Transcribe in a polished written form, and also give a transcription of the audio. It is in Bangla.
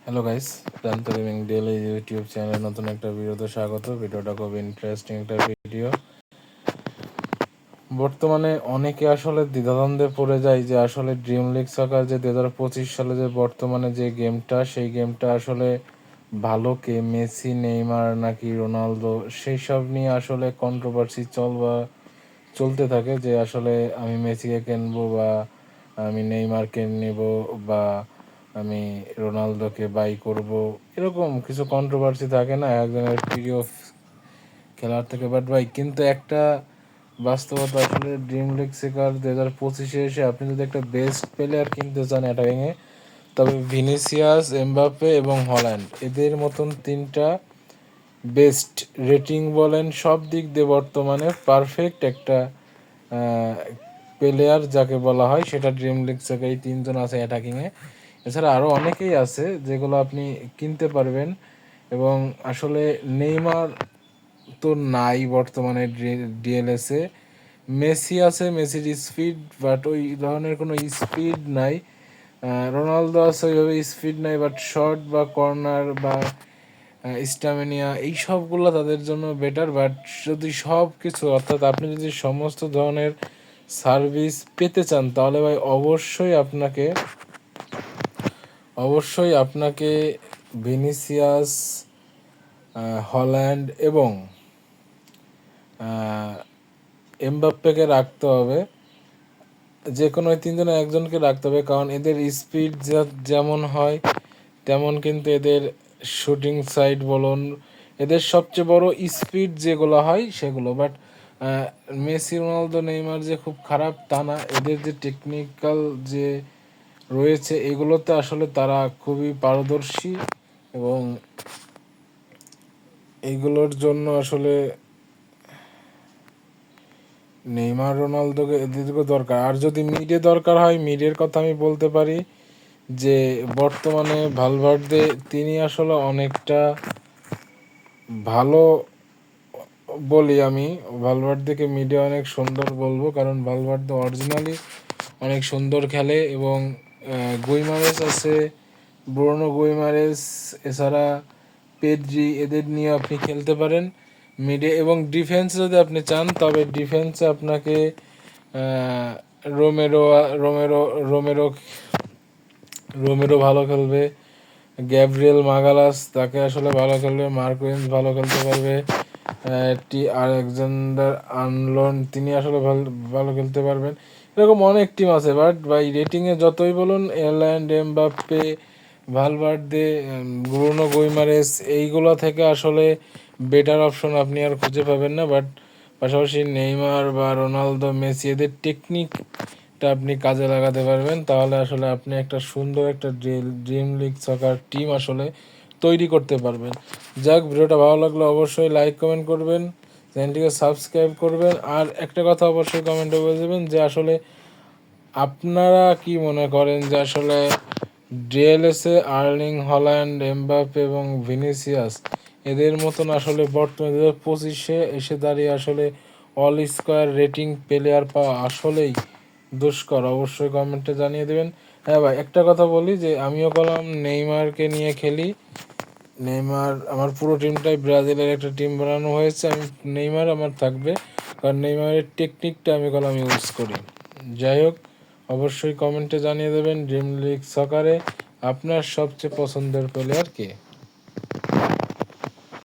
হ্যালো গাইস, প্রান্ত গেমিং ডেইলি ইউটিউব চ্যানেলে নতুন একটা ভিডিওতে স্বাগত। ভিডিওটা খুব ইন্টারেস্টিং একটা ভিডিও। বর্তমানে অনেকে আসলে দ্বিধাদ্বন্দ্বে পড়ে যায় যে আসলে ড্রিম লিগ সকার যে 2025 সালে যে বর্তমানে যে গেমটা, সেই গেমটা আসলে ভালো কে, মেসি, নেইমার নাকি রোনালদো, সেই সব নিয়ে আসলে কন্ট্রোভার্সি চলতে থাকে যে আসলে আমি মেসিকে কিনবো বা আমি নেইমারকে নেব বা আমি রোনালদোকে বাই করব, এরকম কিছু কন্ট্রোভার্সি থাকে না একজনের প্রিয় খেলার থেকে। বাট ভাই, কিন্তু একটা বাস্তবতা আসলে ড্রিম লিগ সেকার 2025-এ এসে আপনি যদি একটা বেস্ট প্লেয়ার কিনতে চান অ্যাটাকিংয়ে, তবে ভিনিসিয়াস, এমবাপ্পে এবং হল্যান্ড এদের মতন তিনটা বেস্ট রেটিং বলেন সব দিক দিয়ে বর্তমানে পারফেক্ট একটা প্লেয়ার যাকে বলা হয়, সেটা ড্রিম লিগ থেকে এই তিনজন আছে অ্যাটাকিংয়ে। এছাড়া আরও অনেকেই আছে যেগুলো আপনি কিনতে পারবেন। এবং আসলে নেইমার তো নাই বর্তমানে ডিএলএসে। মেসি আছে, মেসির স্পিড, বাট ওই ধরনের কোনো স্পিড নাই। রোনালদো আছে, ওইভাবে স্পিড নাই, বাট শর্ট বা কর্নার বা স্টামিনিয়া এই সবগুলো তাদের জন্য বেটার। বাট যদি সব কিছু, অর্থাৎ আপনি যদি সমস্ত ধরনের সার্ভিস পেতে চান, তাহলে ভাই অবশ্যই আপনাকে ভিনিসিয়াস, হল্যান্ড এবং এমবাপ্পেকে রাখতে হবে। যে কোনো ওই তিনজনের একজনকে রাখতে হবে, কারণ এদের স্পিড যেমন হয় তেমন কিন্তু এদের শুটিং সাইড বলুন, এদের সবচেয়ে বড় স্পিড যেগুলো হয় সেগুলো। বাট মেসি, রোনালদো, নেইমার যে খুব খারাপ তা না, এদের যে টেকনিক্যাল যে রয়েছে এগুলোতে আসলে তারা খুবই পারদর্শী এবং এইগুলোর জন্য আসলে নেইমার, রোনালদোকে এদেরকে দরকার। আর যদি মিডে দরকার হয়, মিডের কথা আমি বলতে পারি যে বর্তমানে ভালভার্দে তিনি আসলে অনেকটা ভালো বলি আমি। ভালভার্দেকে মিডে অনেক সুন্দর বলবো, কারণ ভালভার্দে অরিজিনালি অনেক সুন্দর খেলে। এবং গুইমারেস আছে, ব্রুনো গুইমারেস, এছাড়া পেড্রি, এদের নিয়ে আপনি খেলতে পারেন মিডে। এবং ডিফেন্স যদি আপনি চান, তবে ডিফেন্সে আপনাকে রোমেরো রোমেরো রোমেরো রোমেরো ভালো খেলবে, গ্যাব্রিয়েল মাগালাস তাকে আসলে ভালো খেলবে, মার্কুইন্স ভালো খেলতে পারবে, আলেকজান্ডার আর্নল্ড তিনি আসলে ভালো ভালো খেলতে পারবেন। এরকম অনেক টিম আছে। বাট বাই রেটিংয়ে যতই বলুন, এরল্যান্ড, এমবাপ্পে, ভালভার্দে, ব্রুনো গুইমারেস, এইগুলো থেকে আসলে বেটার অপশন আপনি আর খুঁজে পাবেন না। বাট পাশাপাশি নেইমার বা রোনালদো, মেসি এদের টেকনিকটা আপনি কাজে লাগাতে পারবেন, তাহলে আসলে আপনি একটা সুন্দর একটা ড্রিম লিগ সকার টিম আসলে তৈরি করতে পারবেন। যাক, ভিডিওটা ভালো লাগলে অবশ্যই লাইক কমেন্ট করবেন, চ্যানেলটিকে সাবস্ক্রাইব করবেন। আর একটা কথা অবশ্যই কমেন্টে বলে দেবেন যে আসলে আপনারা কি মনে করেন যে আসলে ডিএলএসে আর্লিং হল্যান্ড, এমবাপ্পে এবং ভিনিসিয়াস এদের মতন আসলে বর্তমানে 2025-এ এসে দাঁড়িয়ে আসলে অল স্কোয়ার রেটিং প্লেয়ার পাওয়া আসলেই দুষ্কর? অবশ্যই কমেন্টে জানিয়ে দেবেন। হ্যাঁ ভাই, একটা কথা বলি যে আমিও কলম নেইমারকে নিয়ে খেলি। নেইমার আমার পুরো টিমটাই ব্রাজিলের একটা টিম বানানো হয়েছে, আমি নেইমার আমার থাকবে, কারণ নেইমারের টেকনিকটা আমি কলম ইউজ করি। যাই হোক, অবশ্যই কমেন্টে জানিয়ে দেবেন ড্রিম লিগ সকারে আপনার সবচেয়ে পছন্দের প্লেয়ার কে।